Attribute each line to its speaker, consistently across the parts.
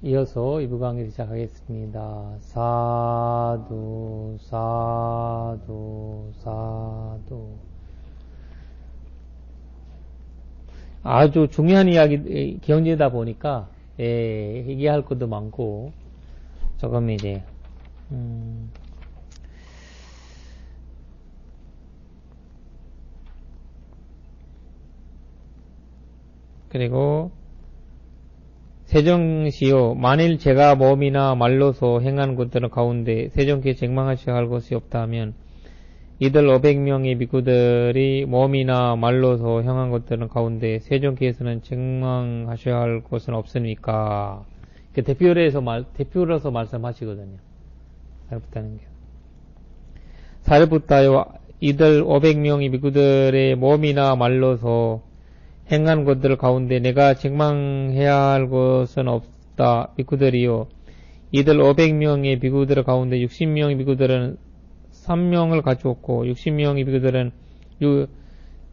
Speaker 1: 이어서 2부 강의를 시작하겠습니다. 사두, 사두, 사두. 아주 중요한 이야기, 경제다 보니까, 얘기할 것도 많고, 조금 이제, 그리고, 세정시요. 만일 제가 몸이나 말로서 행한 것들 가운데 세정기에 쟁망하셔야 할 것이 없다 하면 이들 500명의 비구들이 몸이나 말로서 행한 것들 가운데 세정기에서는 쟁망하셔야 할 것은 없으니까 대표로서 말씀하시거든요. 사르붓다는 게. 사르붓다요. 이들 500명의 비구들의 몸이나 말로서 행한 것들 가운데 내가 쟁망해야 할 것은 없다. 비구들이요. 이들 500명의 비구들 가운데 60명의 비구들은 3명을 가졌고 60명의 비구들은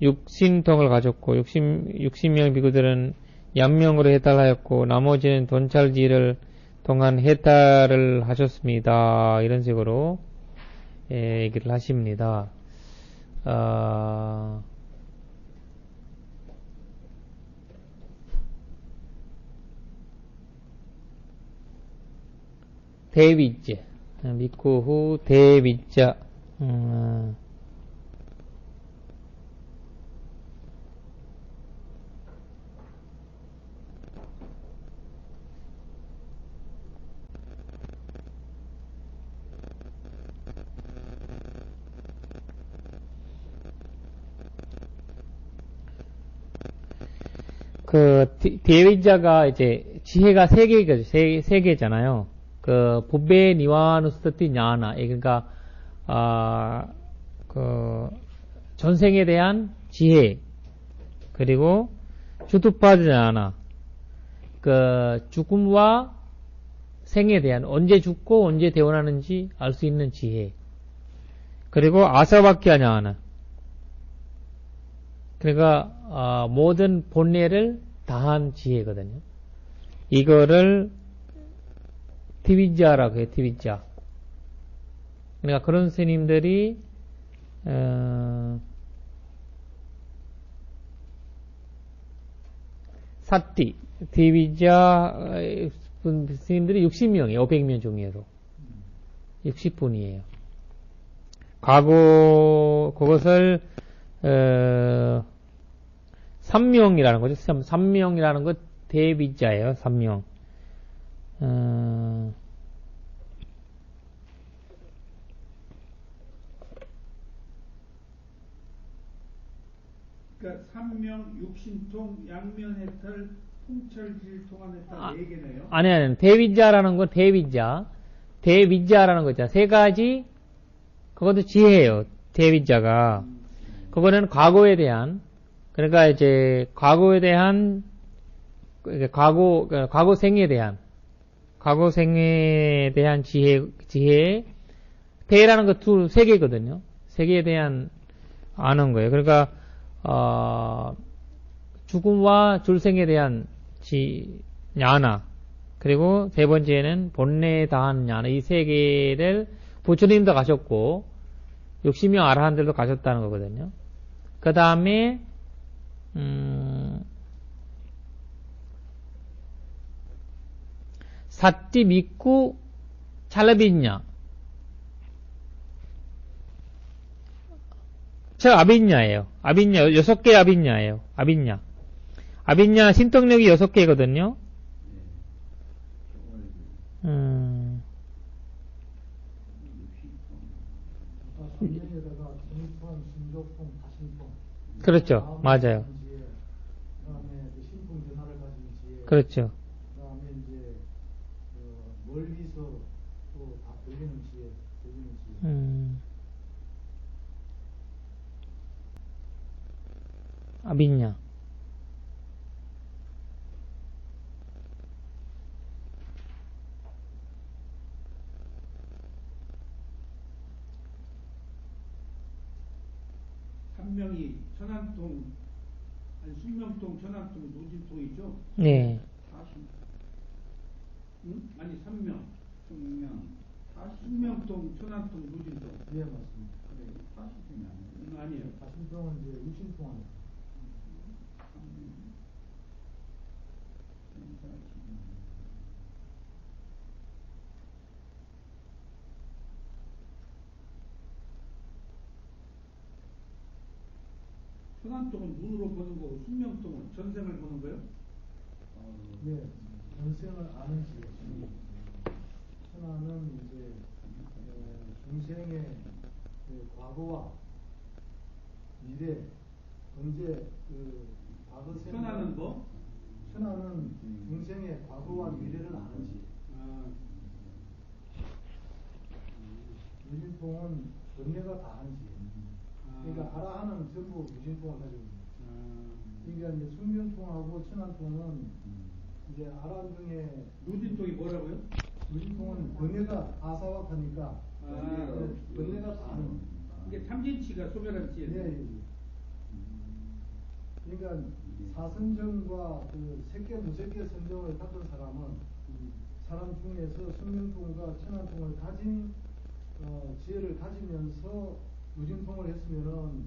Speaker 1: 육신통을 가졌고 60명의 비구들은 양명으로 해탈하였고 나머지는 돈찰지를 통한 해탈을 하셨습니다. 이런 식으로 얘기를 하십니다. 대위자 믿고 후 대위자 그 대위자가 이제 지혜가 세 개잖아요. 그 부베 니와누스티 냐나 그러니까 그 전생에 대한 지혜 그리고 주투파드 냐나 그 죽음과 생에 대한 언제 죽고 언제 태어나는지 알 수 있는 지혜 그리고 아사바키아 냐나 그러니까 모든 본래를 다한 지혜거든요. 이거를 티비자라고 해요. 티비자. 그러니까 그런 스님들이 사띠 티비자 스님들이 60명이에요. 500명 중에서 60분이에요. 그것을 3명이라는 거죠. 3명이라는 것 대비자예요. 3명.
Speaker 2: 그러니까 3명, 육신통, 양면해탈, 통찰질 통한해탈 4개네요.
Speaker 1: 아니 대위자라는 건 대위자라는 거 있잖아. 세 가지 그것도 지혜예요. 대위자가 그거는 과거에 대한 그러니까 이제 과거에 대한 과거생에 대한 지혜 대라는 거 세 개거든요. 세 개에 대한 아는 거예요. 그러니까 죽음과 줄생에 대한 냐나 그리고 세 번째는 본래에 다한 냐나 이 세 개를 부처님도 가셨고 60명 아라한들도 가셨다는 거거든요. 그 다음에 사띠 믿고 찰라비냐 저 아빈냐예요. 아빈냐 6개 아빈냐예요. 아빈냐 신통력이 6개거든요. 그렇죠. 맞아요. 그렇죠.
Speaker 2: 멀리서 또 다 들리는 지혜.
Speaker 1: 아빈냐.
Speaker 2: 한 명이 천안통, 아니 숙명통, 천안통, 노진통이죠.
Speaker 1: 네.
Speaker 2: 응? 아니 3명.
Speaker 3: 숙명,
Speaker 2: 숙명통, 천안통, 무진통.
Speaker 4: 예, 맞습니다.
Speaker 3: 그래, 사시중이 아니에요.
Speaker 2: 아니에요.
Speaker 4: 다신통은 이제 유신통 안에.
Speaker 2: 천안통은 눈으로 보는 거고 숙명통은 전생을 보는 거예요?
Speaker 4: 네, 전생을 아는 지혜. 천하는 이제 중생의 과거와 미래, 언제 과거
Speaker 2: 천안은 뭐?
Speaker 4: 천하는 중생의 과거와 미래를 아는 지혜.
Speaker 2: 아,
Speaker 4: 유진통은 번뇌가 다 아는 지혜. 그러니까 알아 하는 전부 유진통을 가지고 있습니다. 그러니까 이제 숙명통하고 천안통은 이제 아라 중에
Speaker 2: 무진통이 뭐라고요?
Speaker 4: 유진통은 번뇌가 아사와하니까 번뇌가 다 아는.
Speaker 2: 이게 탐진치가 소멸한 지혜.
Speaker 4: 예. 그러니까 사선정과 그 색계 무색계 선정을 갖춘 사람은 사람 중에서 숙명통과 천안통을 가진 지혜를 가지면서 무진통을 했으면은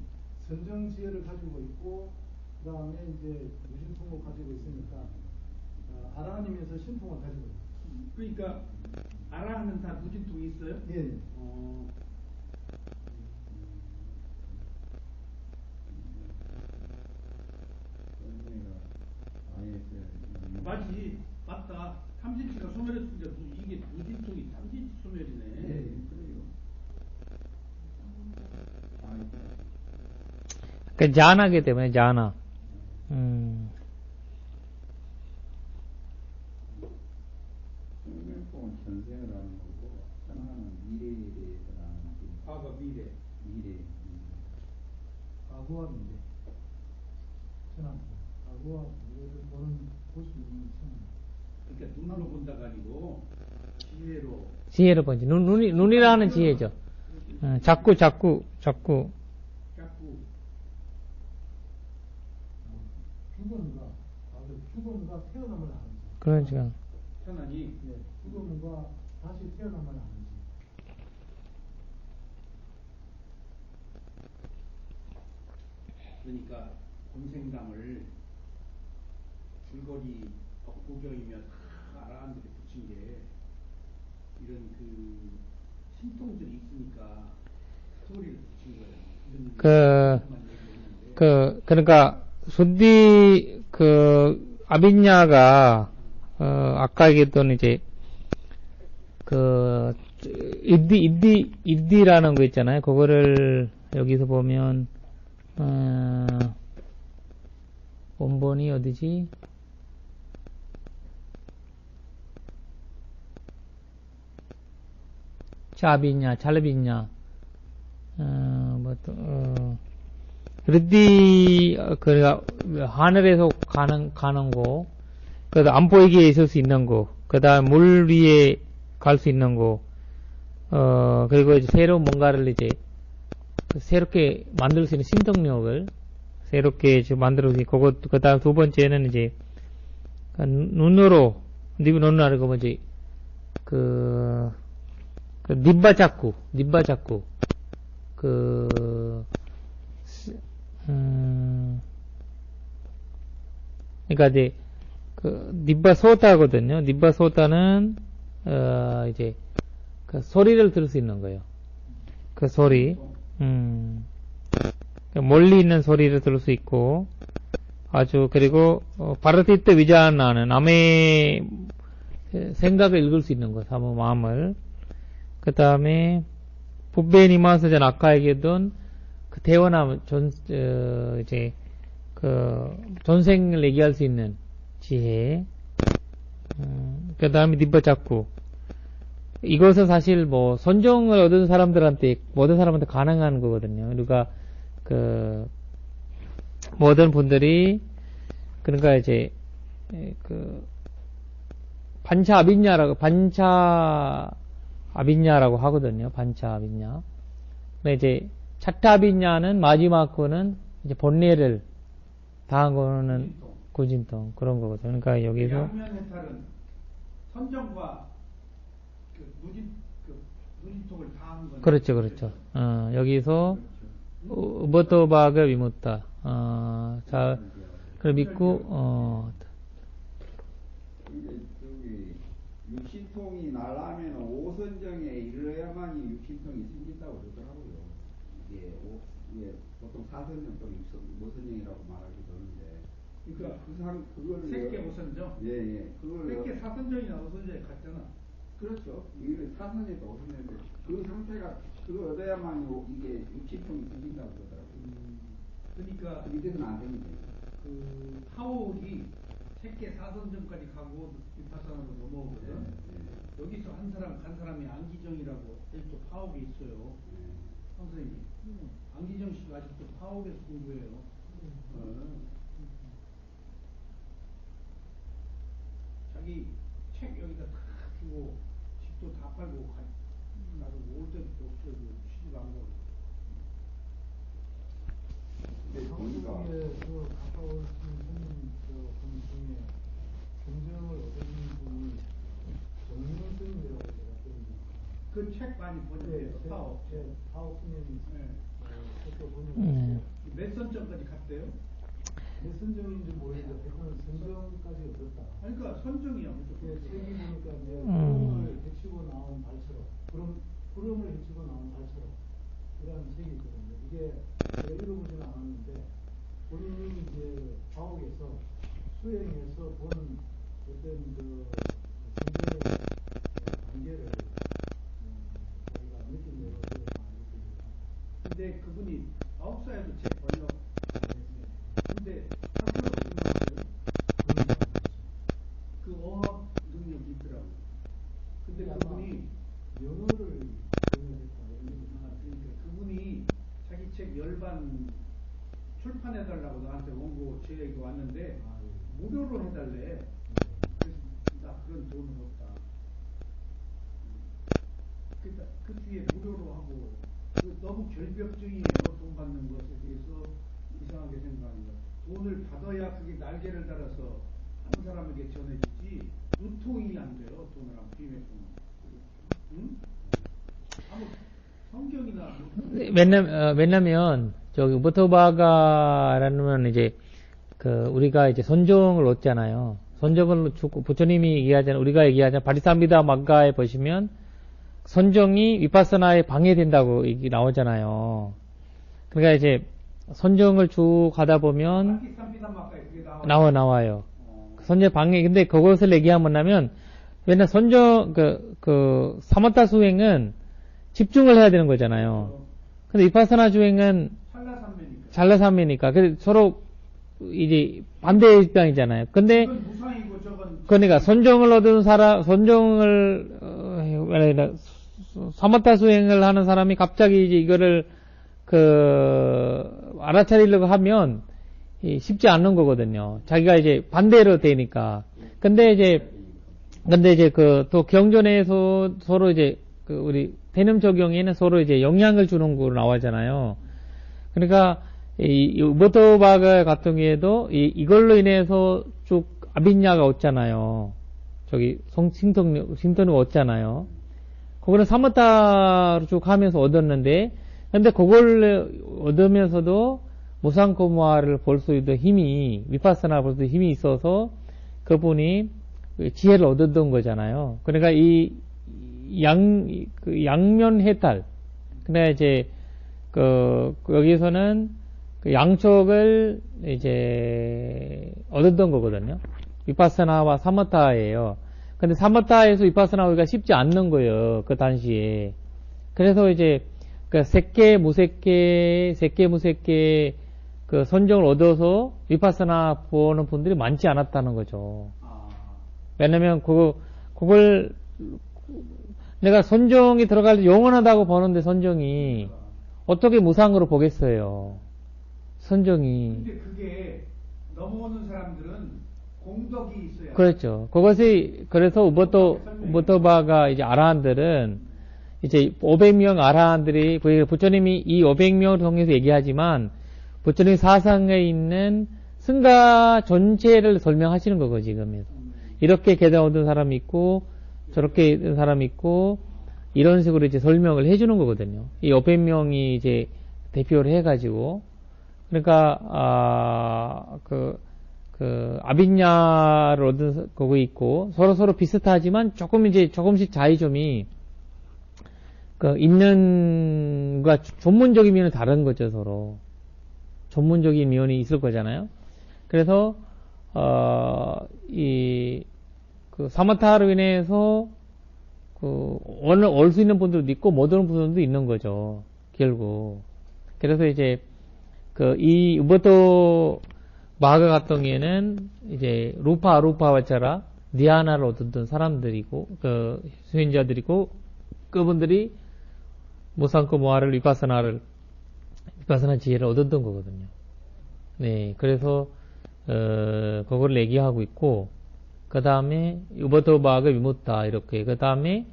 Speaker 4: 선정 지혜를 가지고 있고 그 다음에 이제 무진통을 가지고 있으니까 아라하니면서 신통을 가지고 있어요.
Speaker 2: 그러니까 아라하는 다 무진통이 있어요?
Speaker 4: 예.
Speaker 2: 맞지, 맞다. 탐진치가 소멸했으니까 이게 무진통이 탐진치 소멸이네.
Speaker 3: 그래요.
Speaker 1: 그 자나기 때문에 자나.
Speaker 3: 숙명통은 전생을 아는 거고, 천하는 미래에 대해서 아는 거고.
Speaker 2: 과거, 미래.
Speaker 3: 미래.
Speaker 4: 과거와 미래. 천안통. 과거와 미래를 볼 수 있는 천안.
Speaker 2: 그러니까 눈으로 본다가 아니고 지혜로.
Speaker 1: 지혜로 보지. 눈이라는 지혜죠. 자꾸.
Speaker 2: 자꾸.
Speaker 4: 죽음과 태어남을 아는 지.
Speaker 1: 그러니까.
Speaker 2: 천안이.
Speaker 4: 네, 죽음과 다시 태어남을 아는 지.
Speaker 2: 그러니까 곤생담을 줄거리 엇구경이며 다 알아하는 데 붙인 게 이런 그 신통들이 있으니까 스토리를 붙인 거예요.
Speaker 1: 그러니까 순디 아빈야가 아까 얘기했던 이제 입디라는 거 있잖아요. 그거를 여기서 보면 원본이 어디지? 잘비냐, 그러니까 하늘에서 가는 거, 그래도 안 보이게 있을 수 있는 거, 그 다음 물 위에 갈 수 있는 거, 그리고 이제 새로운 뭔가를 이제 새롭게 만들 수 있는 신동력을 새롭게 만들어 수 있고, 그 다음 두 번째는 이제 눈으로 알고 뭐지 닙바자쿠 그러니까 이제 닙바소타거든요. 닙바소타는 이제 그 소리를 들을 수 있는 거예요. 그 소리. 멀리 있는 소리를 들을 수 있고, 그리고 바르티트 위자나는 남의 생각을 읽을 수 있는 거, 사무 마음을. 그 다음에 부베니마스전 아까 얘기했던 그 대원함 이제 전생을 얘기할 수 있는 지혜. 그 다음에 닙바자쿠. 이것은 사실 선정을 얻은 사람들한테 모든 사람한테 가능한 거거든요. 그러니까 모든 분들이 그러니까 이제 반차 아빈냐라고 하거든요. 반차 아빈냐. 근데 이제 차타 아빈냐는 마지막 거는 이제 본래를 당한 거는 구진통 그런 거거든요. 그러니까 여기서
Speaker 2: 양면해탈은 선정과 누진통을 다 한 거죠.
Speaker 1: 그렇죠, 그렇죠. 여기서 우버토바가 위무타. 자, 그럼 믿고
Speaker 3: 이게 저기 육신통이 나려면 오선정에 이르러야만이 육신통이 생긴다고 그러더라고요. 이게 보통 사선정 또는 오선정이라고 말하기도 하는데.
Speaker 2: 그러니까
Speaker 3: 그거를
Speaker 2: 색계 오선정.
Speaker 3: 예. 그걸
Speaker 2: 색계 사선정이나 오선정이 같잖아.
Speaker 3: 그렇죠. 이게 사선에도 오선인데 그 상태가 그거 얻어야만 이게 육신통이 생긴다고 그러더라고요.
Speaker 2: 그러니까
Speaker 3: 밑에서는 안 됩니다.
Speaker 2: 그 파옥이 색계 사선정까지 가고 비파산으로 넘어오거든. 여기서 한 사람이 안기정이라고 아직도 파옥에 있어요. 선생님. 안기정 씨가 아직도 파옥에서 공부해요. 자기 책 여기다 다 주고 집도 다 팔고 나도 올 때도 없어요. 시집 안 가고.
Speaker 3: 근데 보니까
Speaker 4: 한국에서 가까운 분 중에 경쟁을 얻은 분이 정민스님이라고 제가 들었는데
Speaker 2: 그 책 많이 보내요. 파옥.
Speaker 4: 파옥 스님이 책도
Speaker 1: 네.
Speaker 4: 보내고
Speaker 2: 몇 선점까지 갔대요?
Speaker 4: 몇 선정인지 모르겠는데 백은 선정까지 얻었다.
Speaker 2: 그러니까 선정이야 무조건.
Speaker 4: 책이 보니까 이제 구름을 헤치고 나온 달처럼 구름을 헤치고 나온 달처럼 이라는 책이 있거든요. 이게 제가 읽어보지는 않았는데 본인이 이제 과옥에서 수행해서 본 어떤 그 성경의 관계를 자기가 느낀 대로 알려드립니다.
Speaker 2: 근데 그분이 아홉사에도 책 번역 안 했어요. 근데 학교로 끝났어요. 그 어학 능력이 있더라고. 근데 그분이
Speaker 4: 영어를 번역했다.
Speaker 2: 그러니까 그분이 자기 책 열반 출판해달라고 나한테 원고 제가 왔는데 무료로 해달래. 그래서 나 그런 돈은 없다. 그러니까 그 뒤에 무료로 하고 너무 결벽증이에요. 돈 받는 것에 대해서 이상하게 생각합니다. 돈을 받아야 그게 날개를 달아서 한 사람에게 전해지지 유통이 안 돼요. 돈을 하면 비매통. 응? 아무 성경이나
Speaker 1: 왜냐면 저기 우버토바가라는 이제 우리가 이제 선정을 얻잖아요. 선정을 주고 부처님이 얘기하잖아요. 우리가 얘기하잖아요. 바리삼비다 magga에 보시면 선정이 위파서나에 방해된다고 얘기 나오잖아요. 그러니까 이제 선정을 쭉 가다 보면 나와요. 선정 방해. 근데 그것을 얘기하면 왜냐 선정 사마타 수행은 집중을 해야 되는 거잖아요. 근데 위파서나 주행은 잘라삼매니까. 그래서 서로 이제 반대 입장이잖아요. 근데 그러니까 선정을 얻은 사람, 사마타 수행을 하는 사람이 갑자기 이제 이거를 알아차리려고 하면 쉽지 않은 거거든요. 자기가 이제 반대로 되니까. 근데 이제 또 경전에서 서로 이제 우리 대념 적용에는 서로 이제 영향을 주는 거로 나오잖아요. 그러니까 이 우버토바가 같은 경우에도 이걸로 인해서 쭉 아빈야가 얻잖아요. 저기 신통이 얻잖아요. 그거는 사마타로 쭉 하면서 얻었는데, 근데 그걸 얻으면서도 무상코무아를 볼 수 있는 힘이, 위파사나 볼 수 있는 힘이 있어서 그분이 지혜를 얻었던 거잖아요. 그러니까 양면 해탈. 근데 이제, 여기서는 양쪽을 이제 얻었던 거거든요. 위파사나와 사마타예요. 근데 사마타에서 위파사나 하기가 쉽지 않는 거예요. 그 당시에. 그래서 이제 색계, 무색계 그 선정을 얻어서 위파사나 보는 분들이 많지 않았다는 거죠. 왜냐면 그걸 내가 선정이 들어갈 때 영원하다고 보는데 선정이 어떻게 무상으로 보겠어요. 선정이.
Speaker 2: 근데 그게 넘어오는 사람들은 공덕이 있어야.
Speaker 1: 그렇죠. 그래서 우버토바가 이제 아라한들은 이제 500명 아라한들이 부처님이 이 500명을 통해서 얘기하지만 부처님 사상에 있는 승가 전체를 설명하시는 거고 지금. 이렇게 계단 얻은 사람이 있고, 저렇게 얻은 사람이 있고, 이런 식으로 이제 설명을 해주는 거거든요. 이 500명이 이제 대표를 해가지고, 그러니까, 아빈냐를 얻은 거고 있고, 서로 비슷하지만 조금씩 차이점이, 있는과 전문적인 면은 다른 거죠, 서로. 전문적인 면이 있을 거잖아요. 그래서, 사마타로 인해서, 올 수 있는 분들도 있고, 못 오는 분들도 있는 거죠, 결국. 그래서 이제, 이 우버토 마가 같은 경우에는, 이제, 루파와차라, 니아나를 얻었던 사람들이고, 수행자들이고, 그분들이, 무상코 모아를, 위파사나 지혜를 얻었던 거거든요. 네, 그래서, 그걸 얘기하고 있고, 그 다음에, 우버토 마가 위무다, 이렇게, 그 다음에,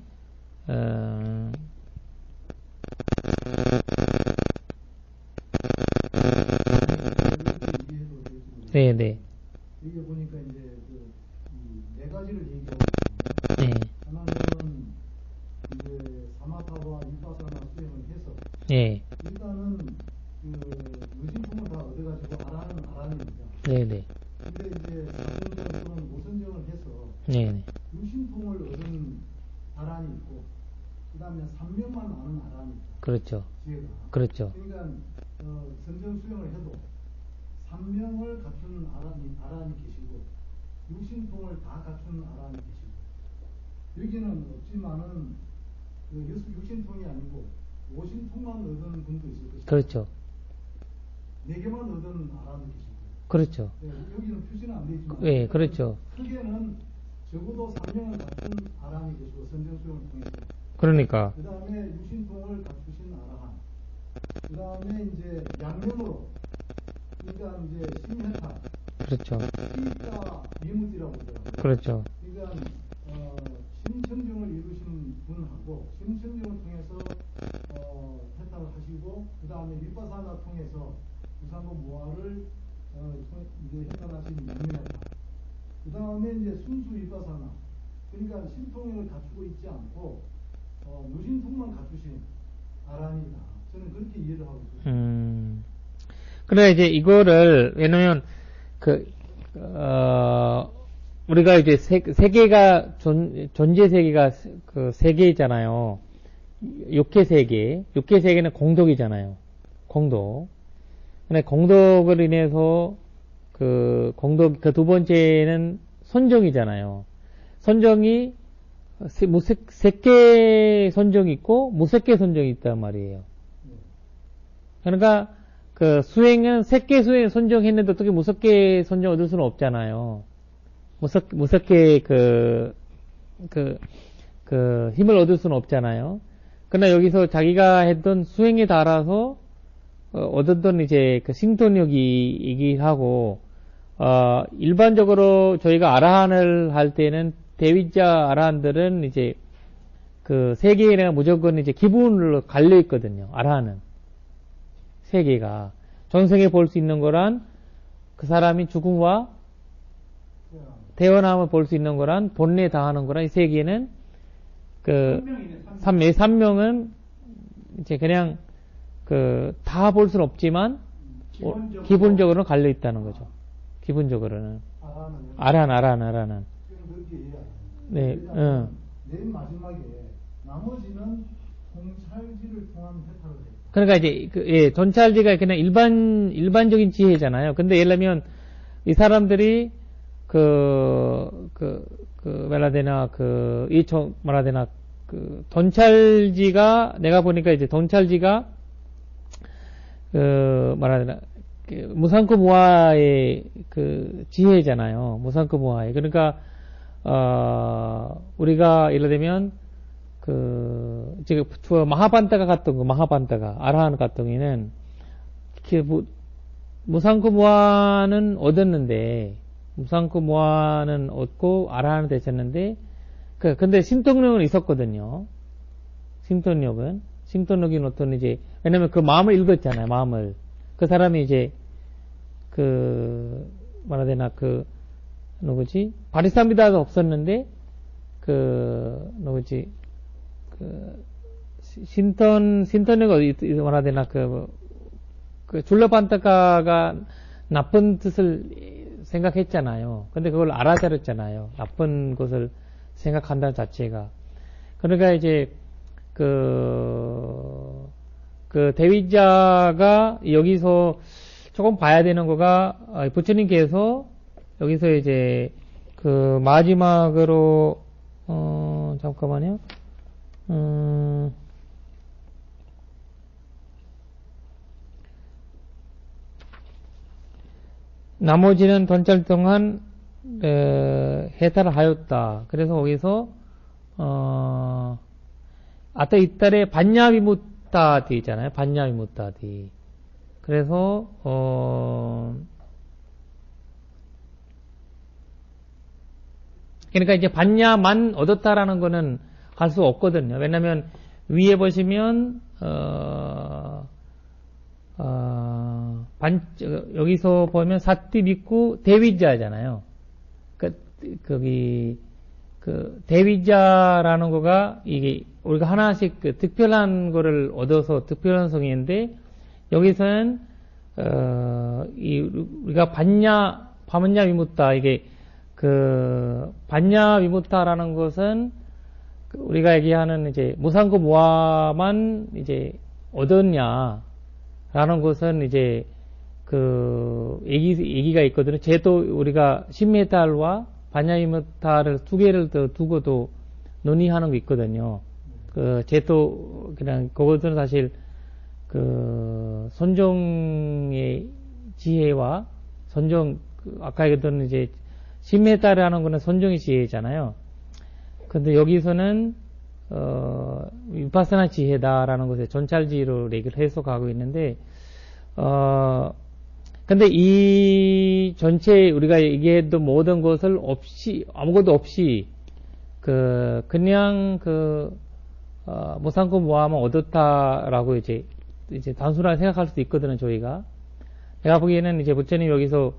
Speaker 1: 네네.
Speaker 4: 이게 보니까 이제 네 가지를 얘기하고 있거든요.
Speaker 1: 네.
Speaker 4: 하나는 이제 사마타와 위파사나 수행을 해서
Speaker 1: 네.
Speaker 4: 일단은 의심품을 다 얻어가지고 알아냅니다.
Speaker 1: 네네.
Speaker 4: 근데 이제 사선정 또는 모선정을 해서
Speaker 1: 네네.
Speaker 4: 유심통을 얻은 아란이 있고 그 다음에 3명만 아는 아란이 있고
Speaker 1: 그렇죠.
Speaker 4: 지혜가.
Speaker 1: 그렇죠.
Speaker 4: 그러니까 선정 수행을 해도 3명을 갖춘 아란이 계시고 유심통을 다 갖춘 아란이 계시고 여기는 없지만은 유심통이 아니고 5심통만 얻은 분도 있을 것이고
Speaker 1: 그렇죠.
Speaker 4: 4개만 얻은 아란이 계시고
Speaker 1: 그렇죠.
Speaker 4: 네, 여기는 표시는 안 되어 있지만
Speaker 1: 네, 그렇죠.
Speaker 4: 크게는 적어도 3명을 갖춘 아란이 계시고 선정 수행을 통해서
Speaker 1: 그러니까.
Speaker 4: 그 다음에 유심통을 갖추신 아라한 그 다음에 이제 양면으로 그러니까 이제 심해타
Speaker 1: 그렇죠.
Speaker 4: 시가 미무지라고 그러더라고요.
Speaker 1: 그렇죠.
Speaker 4: 그러니까 심천정을 이루신 분하고 심천정을 통해서 해탈을 하시고 그 다음에 위파사나 통해서 부산고 모아를 이제 해탈하신 양면해탈 그 다음에 이제 순수 위파사나 그러니까 신통을 갖추고 있지 않고 노신통만 갖추신 아란이다. 저는 그렇게 이해를 하고 있습니다.
Speaker 1: 그래, 이제 이거를, 왜냐면, 우리가 이제 세계가, 존재 세계가 세 개잖아요. 육계 세계. 육계 세계는 공덕이잖아요. 공덕. 근데 공덕을 인해서, 공덕, 두 번째는 선정이잖아요. 선정이, 색계 선정이 있고, 무색계 선정이 있단 말이에요. 그러니까, 수행은 색계 수행 선정했는데 어떻게 무섭게 선정 얻을 수는 없잖아요. 무섭게 힘을 얻을 수는 없잖아요. 그러나 여기서 자기가 했던 수행에 따라서, 얻었던 이제 신통력이긴 하고, 일반적으로 저희가 아라한을 할 때는 대위자 아라한들은 이제 세계에 무조건 이제 기분으로 갈려 있거든요. 아라한은. 세계가 전생에 볼 수 있는 거란 그 사람이 죽음과 태어남을 볼 수 있는 거란 본래 다하는 거란 이 세계는 삼명은 이제 그냥 다 볼 수는 없지만 기본적으로는 갈려 있다는 거죠. 기본적으로는 아라는 네,
Speaker 4: 맨 마지막에 나머지는 통찰지를 통한 해탈을 해요.
Speaker 1: 그러니까 이제 전찰지가 그냥 일반적인 지혜잖아요. 근데 예를 들면 이 사람들이 전찰지가 내가 보니까 이제 전찰지가 무상코 무아의 지혜잖아요. 무상코 무아의. 그러니까 우리가 예를 들면 지금 마하반타가 같은 거, 마하반타가 아라한 같은 경우에는 무상코 무아는 얻었는데 무상코 무아는 얻고 아라한은 되셨는데 근데 신통력은 있었거든요. 신통력이 어떤 이제 왜냐면 그 마음을 읽었잖아요. 마음을 그 사람이 이제 누구지? 바리사미다도 없었는데, 누구지? 신턴이가 어디 뭐라 되나, 줄라반타카가 나쁜 뜻을 생각했잖아요. 근데 그걸 알아차렸잖아요. 나쁜 것을 생각한다는 자체가. 그러니까 이제, 대위자가 여기서 조금 봐야 되는 거가, 부처님께서 여기서 이제, 마지막으로, 잠깐만요. 나머지는 던찰 동안 해탈을 하였다. 그래서 거기서 아따 이달에 반야비무타디 있잖아요. 반야비무타디. 그래서 그러니까 이제 반야만 얻었다라는 거는 할 수 없거든요. 왜냐면 위에 보시면 여기서 보면 사띠 믿고 대위자잖아요. 대위자라는 거가 이게 우리가 하나씩 특별한 거를 얻어서 특별한 성인인데 여기서는 우리가 반야 위무타 이게 반야 위무타라는 것은 우리가 얘기하는 이제 무상고 무아만 이제 얻었냐 라는 것은 이제 얘기가 있거든요. 제도 우리가 신메탈과 반야위무타를 두 개를 더 두고도 논의하는 거 있거든요. 제도 그냥 그것은 사실 선종의 지혜와 선종 아까 얘기했던 이제 신메탈이라는 거는 선종의 지혜잖아요. 근데 여기서는 위파사나 지혜다라는 것에 전찰지로 얘기를 해석하고 있는데 근데 이 전체 우리가 얘기했던 모든 것을 아무것도 없이 그냥 무상고 무아만 얻었다라고 이제 단순하게 생각할 수도 있거든요. 저희가 내가 보기에는 이제 부처님 여기서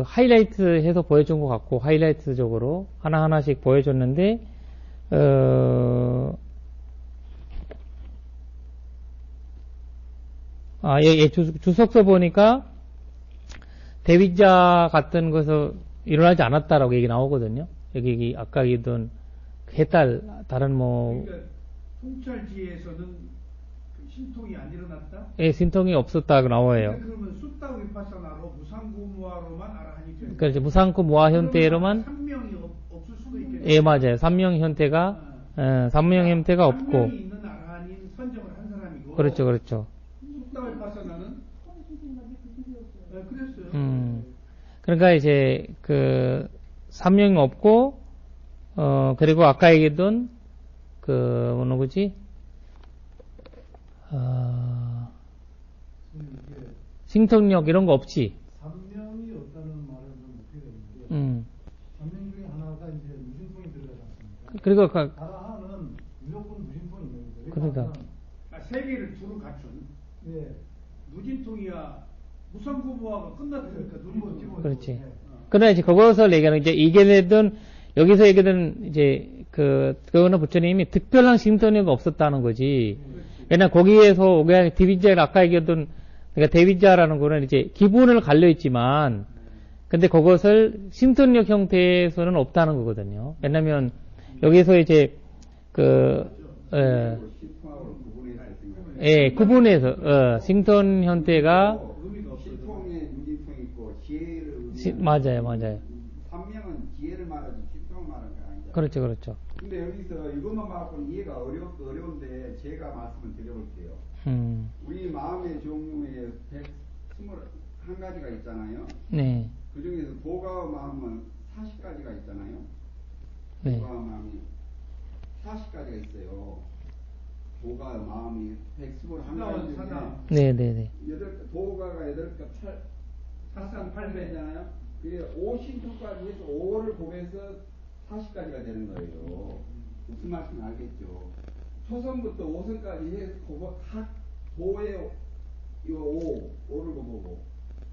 Speaker 1: 하이라이트 해서 보여준 것 같고 하이라이트적으로 하나하나씩 보여줬는데 주석서 보니까 대위자 같은 것을 일어나지 않았다라고 얘기 나오거든요. 여기 아까 얘기했던 해탈 다른
Speaker 2: 그러니까 통찰지에서는 신통이 안 일어났다?
Speaker 1: 예, 신통이 없었다고 나와요.
Speaker 2: 그러면 숫다 위파사나로 무상고무아로만 아라한이 되는
Speaker 1: 그렇죠. 무상고 무아 현태로만
Speaker 2: 3명이 없을 수도 있겠네요.
Speaker 1: 예, 맞아요. 삼명 현태가 삼명 형태가 없고
Speaker 2: 3명이 있는 아라한인 선정을 한 사람이고
Speaker 1: 그렇죠.
Speaker 2: 숫다 위파사나는 그랬어요.
Speaker 1: 그러니까 이제 삼명이 없고 그리고 아까 얘기했던 누구지? 신통력 이런 거 없지.
Speaker 4: 3명이 없다는 말은 좀 어떻게 되는데 3명 중에 하나가 이제 무신통이 들어가지 않습니까?
Speaker 1: 그리고
Speaker 4: 아라한은 무조건 무신통이 있는 거죠.
Speaker 1: 그러니까.
Speaker 2: 세 개를 두루 갖춘
Speaker 4: 예.
Speaker 2: 누진통이야 무상고무아가 끝났으니까 누진통.
Speaker 1: 그렇지. 그러나 이제 그것을 얘기하는 이제 이게 되든 여기서 얘기든 이제 그거는 부처님이 특별한 신통력이 없었다는 거지. 왜냐 거기에서 그냥 대위자를 아까 얘기했던 그러니까 대위자라는 거는 이제 기본을 갈려 있지만 근데 그것을 신통력 형태에서는 없다는 거거든요. 왜냐면 여기서 이제 구분해서 신통 형태가
Speaker 3: 신통에 누진통이 있고 지혜를
Speaker 1: 맞아요.
Speaker 3: 3명은 지혜를 말하지 신통을 말하는 게 아니잖아요.
Speaker 1: 그렇죠.
Speaker 3: 근데 여기서 이것만 말하고는 이해가 어려운데 제가 말씀을 드려볼게요. 우리 마음의 종류에 121가지가 있잖아요.
Speaker 1: 네.
Speaker 3: 그 중에서 도가의 마음은 40가지가 있잖아요.
Speaker 1: 네.
Speaker 3: 도가의 마음이 40가지가 있어요. 도가의 마음이 121가지 중에
Speaker 1: 네네네.
Speaker 3: 도가가 8가 8상 8배잖아요. 그게 5신토까지 해서 5를 곱해서 40가지가 되는 거예요. 무슨 말씀인지 알겠죠? 초선부터 5선까지 해서 각 도에 5를 곱하고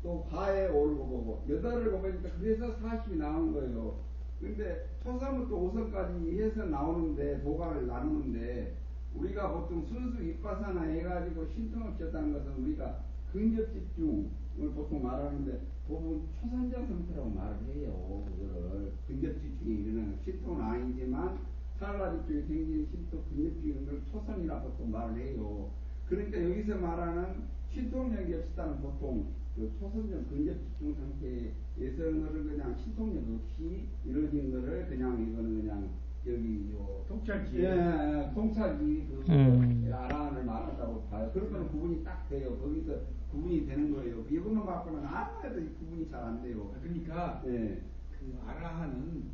Speaker 3: 또 화에 오르고 보고 여덟을 보니까 그래서 40이 나오는 거예요. 근데 초서부터 5선까지 해서 나오는데 도가를 나누는데 우리가 보통 순수 윗바사나 해가지고 신통을 쳤다는 것은 우리가 근접집중을 보통 말하는데 보면 초선정 상태라고 말을 해요. 그거를 근접집중이 일어나는 신통은 아니지만 찰나집중이 생기는 신통 근접집중인 걸 초선이라 보통 말을 해요. 그러니까 여기서 말하는 신통력이 없었다는 보통 그 초선정 근접집중 상태에서는 그냥 신통력 없이 이루어진 거를 그냥 이거는 그냥 여기 요
Speaker 2: 통찰지.
Speaker 3: 예, 통찰지 그 아라한을 말한다고 봐요. 그러면 구분이 딱 돼요. 거기서 구분이 되는 거예요. 이거만 갖고는 아무래도 구분이 잘 안 돼요.
Speaker 2: 그러니까
Speaker 3: 예.
Speaker 2: 그 아라한은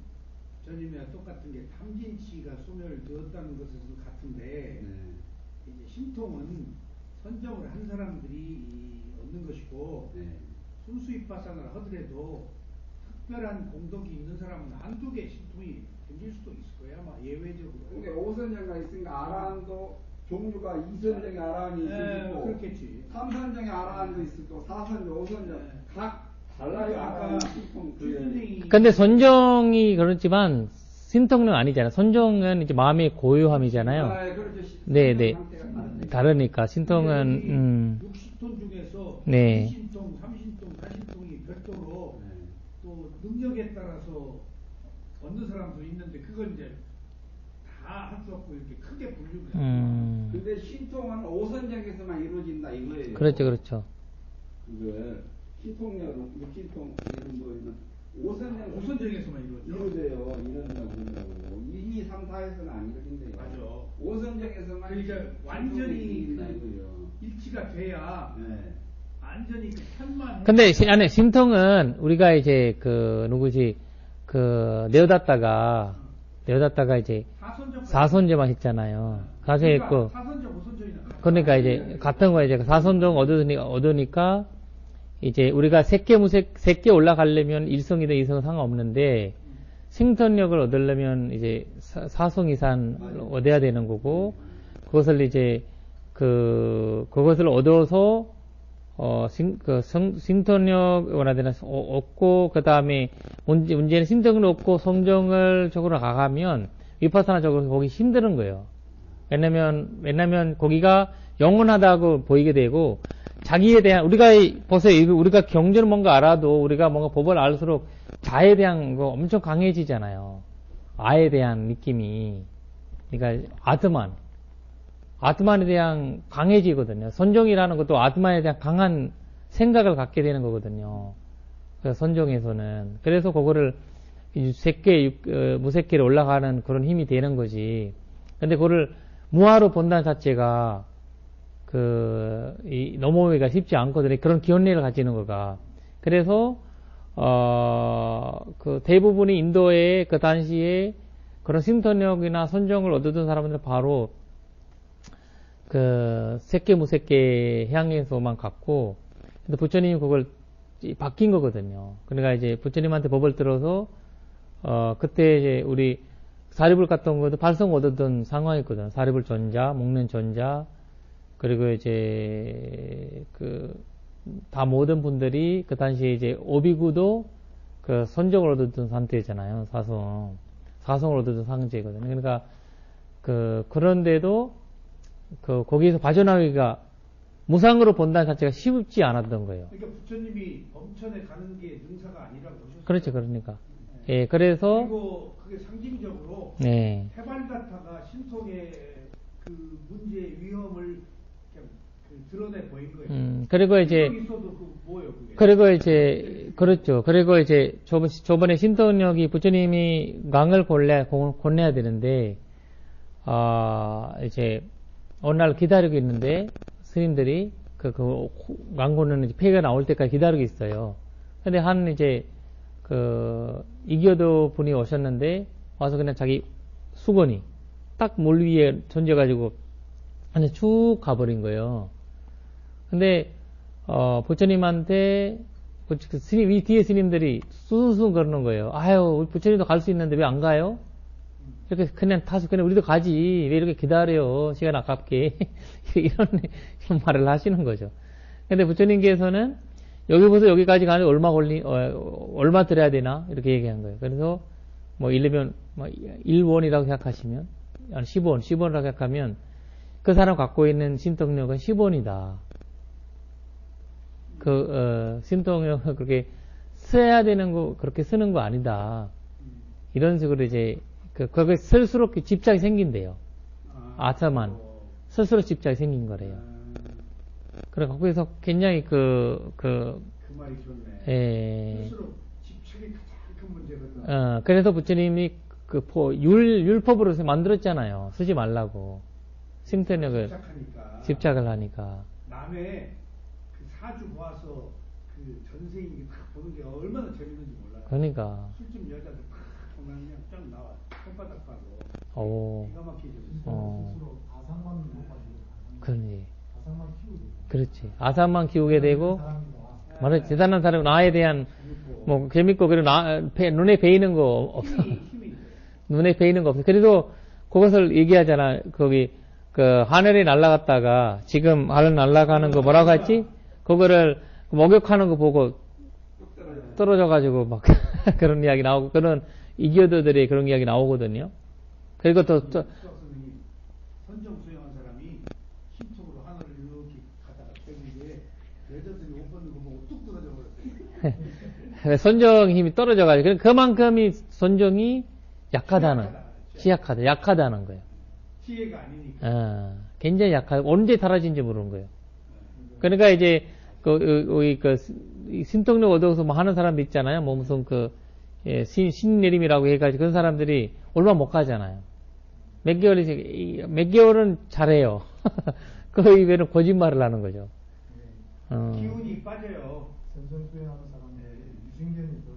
Speaker 2: 전임이랑 똑같은 게 탐진치가 소멸을 되었다는 것은 같은데 이제 신통은 선정을 한 사람들이 얻는 것이고 순수 입바산을 하더라도 특별한 공덕이 있는 사람은 한두 개 신통이 생길 수도 있을 거야 아마 예외적으로.
Speaker 3: 그러니까 5선정가 있으니까 아라한도 종류가 2선정의 아라한이 있고
Speaker 2: 그렇겠지.
Speaker 3: 3선정의 아라한도 있고 4선정, 5선정 각 달라요. 아라한 신통 그
Speaker 1: 근데 선정이 그렇지만 신통은 아니잖아요. 선정은 이제 마음의 고요함이잖아요.
Speaker 3: 아, 그렇죠.
Speaker 1: 네네.
Speaker 3: 상태가 다르니까.
Speaker 1: 다르니까 신통은
Speaker 2: 60톤 중에서
Speaker 1: 네.
Speaker 2: 2신통, 3신통, 4신통이 별도로 또 능력에 따라서 얻는 사람도 있는데 그건 이제 다 할 수 없고 이렇게 크게 분류를 해요.
Speaker 3: 근데 신통은 5선정에서만 이루어진다 이거예요.
Speaker 1: 그렇죠, 그렇죠.
Speaker 3: 그걸 신통력, 6신통 이런 거는 5선정
Speaker 2: 5선정에서만
Speaker 3: 이루어져요. 이런다고 2, 3, 4에서는 안 이루어진대요.
Speaker 2: 맞아.
Speaker 3: 5선정에서만
Speaker 2: 그러니까 완전히
Speaker 3: 이거예요.
Speaker 2: 일치가 돼야
Speaker 3: 네.
Speaker 2: 완전히 그 편만.
Speaker 1: 근데 안에 신통은 우리가 이제 그 누구지 내어놨다가 이제 4선제만 했잖아요. 가서 했고.
Speaker 2: 4선정, 5선정이나.
Speaker 1: 그러니까 이제 같은 거 이제 4선정 얻으니까 이제 우리가 세개 올라가려면 1성이든 2성은 상관없는데 생존력을 얻으려면 이제 4성 이상 얻어야 되는 거고 그것을 이제 그것을 얻어서 생존력 원하되는 얻고 그 다음에 문제는 신정을 얻고 성정을 쪽으로 가가면 위파사나 쪽으로 보기 힘드는 거예요. 왜냐면 거기가 영원하다고 보이게 되고 자기에 대한 우리가 보세요. 우리가 경전을 뭔가 알아도 우리가 뭔가 법을 알수록 자에 대한 거 엄청 강해지잖아요. 아에 대한 느낌이 그러니까 아트만에 대한 강해지거든요. 선종이라는 것도 아트만에 대한 강한 생각을 갖게 되는 거거든요. 선종에서는 그래서 그거를 무색계로 올라가는 그런 힘이 되는 거지. 근데 그거를 무화로 본다는 자체가 넘어오기가 쉽지 않거든요. 그런 기원력을 가지는 거가. 그래서, 대부분이 인도의 그 당시에 그런 신통력이나 선정을 얻었던 사람들은 바로 색계 무색계 향해서만 갔고, 근데 부처님이 그걸 바뀐 거거든요. 그러니까 이제 부처님한테 법을 들어서, 그때 이제 우리 사리불 갔던 것도 발성 얻었던 상황이거든. 사리불 전자, 목련 전자, 그리고 이제 다 모든 분들이 그 당시에 이제 오비구도 선정을 얻었던 상태잖아요. 사성을 얻었던 상태거든요. 그러니까 그런데도 거기에서 빠져나오기가 무상으로 본다는 자체가 쉽지 않았던 거예요.
Speaker 2: 그러니까 부처님이 범천에 가는 게 능사가 아니라고 하셨어요.
Speaker 1: 그렇죠, 그러니까. 예, 그래서
Speaker 2: 그리고 그게 상징적으로
Speaker 1: 네.
Speaker 2: 해발다타가 신통의 그 문제의 위험을 드러내 보인 거예요.
Speaker 1: 그리고 이제
Speaker 2: 있어도 뭐예요, 그게?
Speaker 1: 그리고 이제 그렇죠. 그리고 이제 저번에 신통력이 부처님이 강을 권내야 되는데 이제 어느 날 기다리고 있는데 스님들이 강고는 폐가 나올 때까지 기다리고 있어요. 근데 이제 이교도 분이 오셨는데 와서 그냥 자기 수건이 딱 물 위에 던져가지고 그냥 쭉 가버린 거예요. 근데 부처님한테 이 뒤에 스님들이 수순 그러는 거예요. 아유, 우리 부처님도 갈 수 있는데 왜 안 가요? 이렇게 그냥 우리도 가지. 왜 이렇게 기다려요? 시간 아깝게. 이런 말을 하시는 거죠. 근데 부처님께서는 여기부터 여기까지 가는데 얼마 들여야 되나? 이렇게 얘기한 거예요. 그래서, 뭐, 이르면, 1원이라고 생각하시면, 한 10원이라고 생각하면, 그 사람 갖고 있는 신통력은 10원이다. 신통력은 그렇게 써야 되는 거, 그렇게 쓰는 거 아니다. 이런 식으로 이제, 거기에 쓸수록 집착이 생긴대요. 아사만. 스스로 집착이 생긴 거래요. 그래, 거기서 굉장히
Speaker 2: 그 말이 좋네.
Speaker 1: 예.
Speaker 2: 스스로 집착이 가장 큰 문제거든.
Speaker 1: 그래서 부처님이 율법으로 만들었잖아요. 쓰지 말라고. 신통력을. 집착을 하니까.
Speaker 2: 남의 그 사주 모아서 그 전생이 딱 보는 게 얼마나 재밌는지 몰라요.
Speaker 1: 그러니까.
Speaker 2: 술집 여자들 팍 보면 그냥 쫙 나와. 손바닥 봐도.
Speaker 1: 오.
Speaker 2: 기가 막히죠.
Speaker 4: 스스로 아상만 못 가지고
Speaker 1: 그러니.
Speaker 4: 아상만 키우게 돼.
Speaker 1: 그렇지. 아산만 키우게 되고,
Speaker 4: 사람이다.
Speaker 1: 말해 대단한 사람, 나에 대한, 뭐, 재밌고, 그리고 눈에 베이는 거 없어.
Speaker 2: 힘이
Speaker 1: 눈에 베이는 거 없어. 그래도, 그것을 얘기하잖아. 거기, 하늘에 날아갔다가, 지금 하늘 날아가는 거 뭐라고 했지? 그거를 목욕하는 거 보고, 떨어져가지고, 막, 그런 이야기 나오고, 그런 이교도들의 그런 이야기 나오거든요. 그리고
Speaker 2: 선정 수행한 사람이 힘통으로 하늘을 이렇게 가다가 때문에 여자들이 옷 벗는 거 보고 뚝 떨어져 버렸어요.
Speaker 1: 선정 힘이 떨어져가지고, 그만큼이 선정이 약하다는 거예요.
Speaker 2: 지혜가 아니니까.
Speaker 1: 굉장히 약하고, 언제 달아진지 모르는 거예요. 그러니까 이제, 신통력 얻어서 뭐 하는 사람도 있잖아요. 뭐 무슨 신내림이라고 해가지고 그런 사람들이 얼마 못 가잖아요. 몇 개월은 잘해요. 그 이외에는 거짓말을 하는 거죠.
Speaker 2: 기운이 빠져요.
Speaker 4: 선선수행하는 사람들이 유신견이 더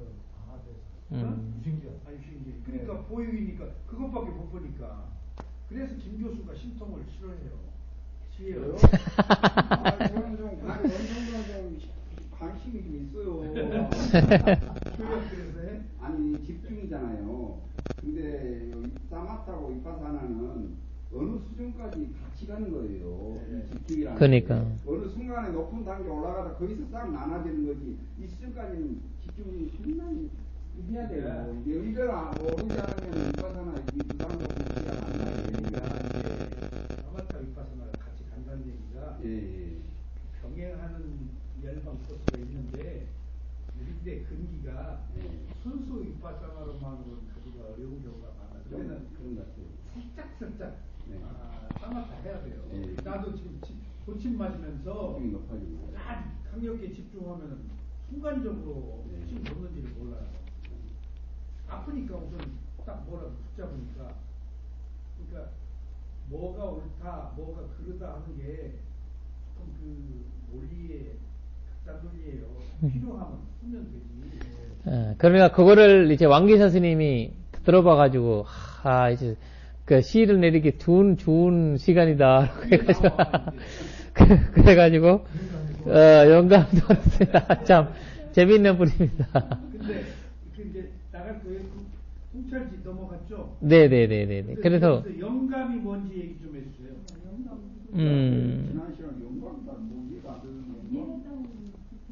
Speaker 4: 강하대요. 유신견.
Speaker 2: 유신견. 그러니까 보육이니까 그것밖에 못 보니까. 그래서 김 교수가 신통을 싫어해요. 지혜요.
Speaker 3: 저는 좀 어느 정도 좀 관심이 좀 있어요.
Speaker 2: 그래서
Speaker 3: 아니 집중이잖아요. 근데 사마타고 이파사나는 어느 수준까지 같이 가는 거예요. 이 집중이라는
Speaker 1: 그러니까.
Speaker 3: 게. 어느 순간에 높은 단계 올라가다 거기서 싹 나눠지는 거지. 이 수준까지는 집중이 상당히 해야 돼요. 이걸 모르지 않으면 이파사나 이 부담도 쉽지가 않아요.
Speaker 2: 사마타 이파사나가 같이 간다는 얘기가
Speaker 3: 예.
Speaker 2: 병행하는 열방 코스가 있는데 우리들의 근기가 순수 이파사나로만으로는 가기가 어려운 경우가 많아요. 그러면
Speaker 3: 그런 것 같아요.
Speaker 2: 살짝
Speaker 3: 네.
Speaker 2: 사마타 해야 돼요.
Speaker 3: 네.
Speaker 2: 나도 지금 고침 맞으면서
Speaker 3: 집중이 높아지고.
Speaker 2: 강력하게 집중하면 순간적으로
Speaker 3: 네.
Speaker 2: 지금 놓는지를 몰라요. 아프니까 우선 딱 뭐라도 붙잡으니까 그러니까 뭐가 옳다, 뭐가 그르다 하는 게 조금 그 논리의 극단 논리예요. 필요하면 쓰면 되지.
Speaker 1: 그러니까 그거를 이제 왕기사 스님이 들어봐가지고, 이제 그 시를 내리기 좋은 시간이다. 그래가지고, 그래가지고, 영감도 얻었습니다. 참, 재밌는 분입니다.
Speaker 2: 근데, 이제, 나갈 거에 홍철지 넘어갔죠?
Speaker 1: 네네네네. 그래서,
Speaker 2: 영감이 뭔지 얘기 좀 해주세요.
Speaker 3: 지난 시간 영광다 뭔지가 안 되는 영광.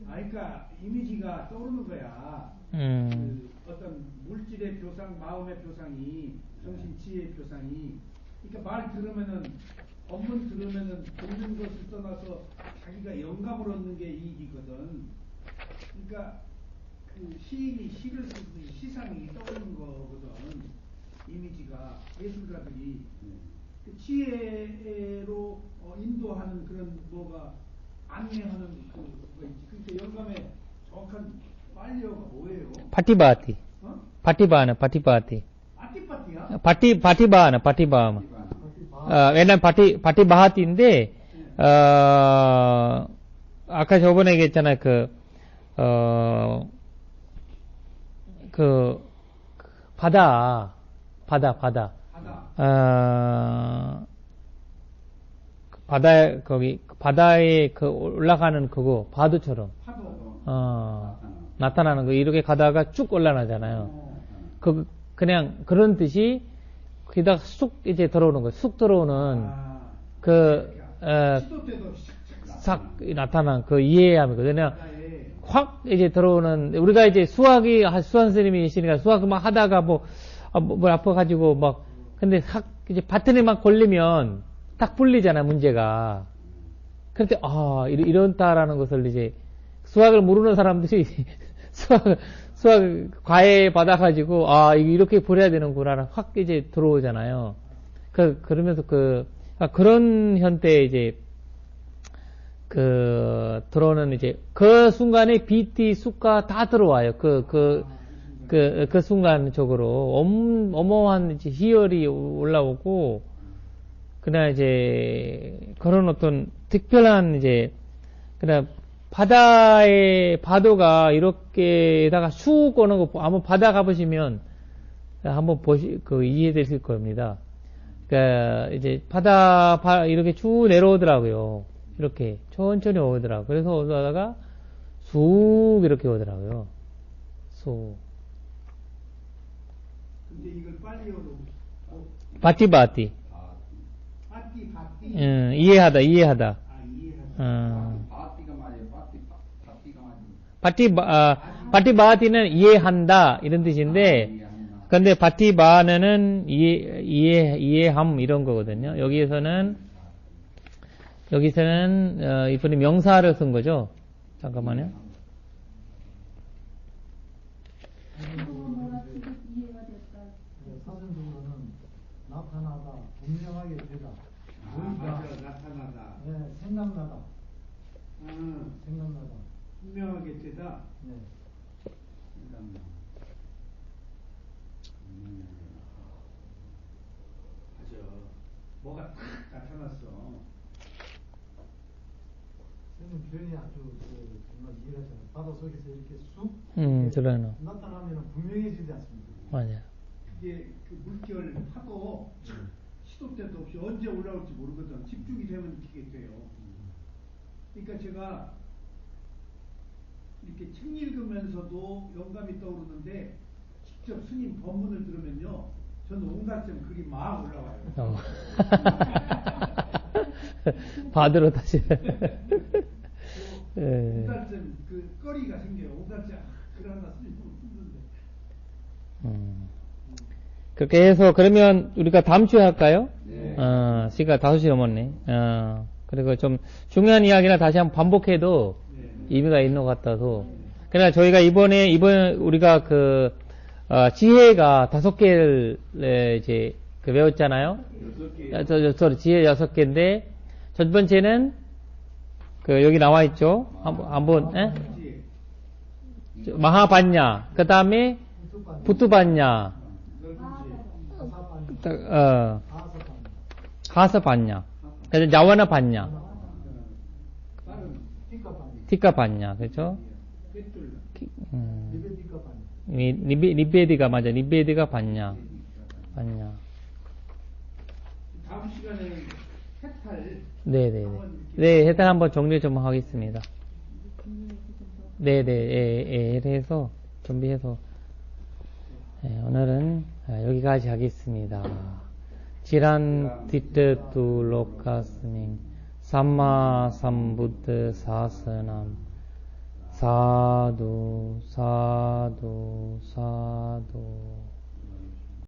Speaker 2: 그러니까, 이미지가 떠오르는 거야. 그 어떤 물질의 표상, 마음의 표상이, 정신치의 표상이, 그러니까 말 들으면은, 법문 들으면은 듣는 것을 떠나서 자기가 영감을 얻는 게 이익이거든. 그러니까 그 시인이 시를 쓰는 시상이 떠오르는 거거든. 이미지가 예술가들이 그 지혜로 인도하는 그런 뭐가 안내하는 그거 있지. 그러니까 영감의 정확한 빨리어가 뭐예요?
Speaker 1: 파티바티. 파티바나.
Speaker 2: 아티파티야?
Speaker 1: 파티바나. 왜냐면 파티바하티인데, 아까 저번에 얘기했잖아요. 바다. 바다에 올라가는 그거, 파도처럼. 나타나는 거, 이렇게 가다가 쭉 올라가잖아요. 그냥 그런 뜻이, 거기다가 쑥 이제 들어오는 거예요. 쑥 들어오는,
Speaker 2: 시도 때도
Speaker 1: 싹 나타난 그 이해함이거든요. 확 이제 들어오는, 우리가 이제 수학 선생님이 계시니까 수학 막 하다가 뭘 아파가지고 근데 이제 바튼에 막 걸리면 딱 풀리잖아, 문제가. 그럴 때, 이런다라는 것을 이제 수학을 모르는 사람들이 수학 과외 받아가지고, 이렇게 풀어야 되는구나, 확 이제 들어오잖아요. 그러면서 그런 현대에 이제, 들어오는 이제, 그 순간에 BT, 수가 다 들어와요. 그 순간적으로. 어마어마한 이제 희열이 올라오고, 그냥 이제, 그런 어떤 특별한 이제, 그냥 바다의 파도가 이렇게다가 쑥 오는 거 한번 바다 가보시면 한번 이해되실 겁니다. 그러니까 이제 바다 이렇게 쭉 내려오더라고요. 이렇게 천천히 오더라고요. 그래서 오다가 쑥 이렇게 오더라고요. 쑥.
Speaker 2: 근데 이걸 빨리 오로
Speaker 1: 바티.
Speaker 2: 바띠.
Speaker 1: 이해하다.
Speaker 2: 이해하다.
Speaker 3: 바티가 맞아요. 바티가 맞아요.
Speaker 1: 바티바티는 이해한다 이런 뜻인데,
Speaker 3: 이해한다.
Speaker 1: 근데 바티바는 이해함 이런 거거든요. 여기서는 이분이 명사를 쓴 거죠. 잠깐만요.
Speaker 4: 사전적으로는 나타나다, 분명하게 되다,
Speaker 2: 맞아, 나타나다.
Speaker 4: 네, 생각나다, 생각나다.
Speaker 2: 분명하게 되다.
Speaker 4: 네.
Speaker 2: 맞아. 뭐가 딱 나타났어.
Speaker 4: 선생님 표현이 아주 정말 이해가 잘. 바다 속에서 이렇게 쑥
Speaker 1: 그러네.
Speaker 4: 나타나면 분명해지지 않습니까?
Speaker 1: 맞아요.
Speaker 2: 이게 그 물결 파도 시도 때도 없이 언제 올라올지 모르거든. 집중이 되면 이렇게 돼요. 그러니까 제가 이렇게 책 읽으면서도 영감이 떠오르는데 직접 스님 법문을 들으면요, 저는 온갖쯤 그게 막 올라와요.
Speaker 1: 받으러 다시.
Speaker 2: 온갖쯤 그 거리가 생겨요. 온갖쯤 그러나 스님 힘든데.
Speaker 1: 그렇게 해서 그러면 우리가 다음 주에 할까요?
Speaker 3: 네.
Speaker 1: 시간 5시 넘었네. 그리고 좀 중요한 이야기나 다시 한번 반복해도 의미가 있는 것 같아서. 그러나 저희가 이번에 우리가 지혜가 5개를 이제 외웠잖아요.
Speaker 3: 6개.
Speaker 1: 지혜 6개인데 첫 번째는 여기 나와 있죠. 한번 마하반야. 그 다음에 부투반야. 하사반야. 그래서 야와나 반야. 티카반야. 그렇죠? 니베디가 맞아. 니베디가 반야.
Speaker 2: 다음 시간에 해탈.
Speaker 1: 네네네. 네, 해탈 한번 정리 좀 하겠습니다. 네네, 해서, 준비해서. 네, 오늘은 여기까지 하겠습니다. 지란 디트투 로카스밍 삼마 삼부드 사스남 사두 사두 사두